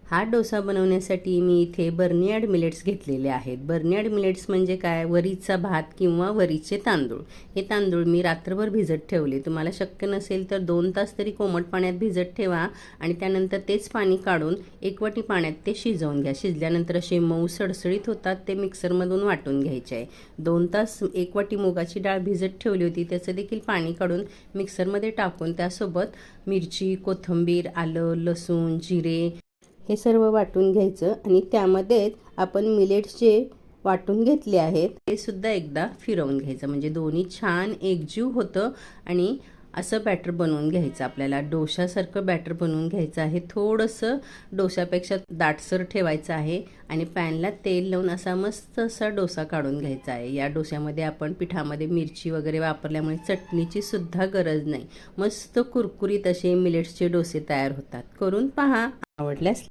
हा डोसा बनवण्यासाठी मी इथे बर्नियाड मिलेट्स घेतलेले आहेत। बर्नियाड मिलेट्स म्हणजे काय, वरीचा भात किंवा वरीचे तांदूळ। हे तांदूळ मी रात्रभर भिजत ठेवले। तुम्हाला शक्य नसेल तर 2 तास तरी कोमट पाण्यात भिजत ठेवा आणि त्यानंतर तेच पाणी काढून 1 वाटी पाण्यात ते शिजवून घ्या। शिजल्यानंतर असे मऊ सडसडीत होतात, ते मिक्सरमधून वाटून घ्यायचे आहे। 2 तास 1 वाटी मुगाची डाळ भिजत ठेवली होती, त्याचं देखील पाणी काढून मिक्सरमध्ये टाकून त्यासोबत मिरची, कोथिंबीर, आलं, लसूण, जिरे हे सर्व वाटून घ्यायचं आणि त्यामध्ये आपण मिलेट्स जे वाटून घेतले आहेत ते सुद्धा एकदा फिरवून घ्यायचं, म्हणजे दोन्ही छान एकजीव होतं आणि असं बॅटर बनवून घ्यायचं। आपल्याला डोशासारखं बॅटर बनवून घ्यायचं आहे। थोडंसं डोशापेक्षा दाटसर ठेवायचं आहे आणि पॅनला तेल लावून असा मस्त असा डोसा काढून घ्यायचा आहे। या डोश्यामध्ये आपण पिठामध्ये मिरची वगैरे वापरल्यामुळे चटणीची सुद्धा गरज नाही। मस्त कुरकुरीत असे मिलेट्सचे डोसे तयार होतात। करून पहा, आवडल्यास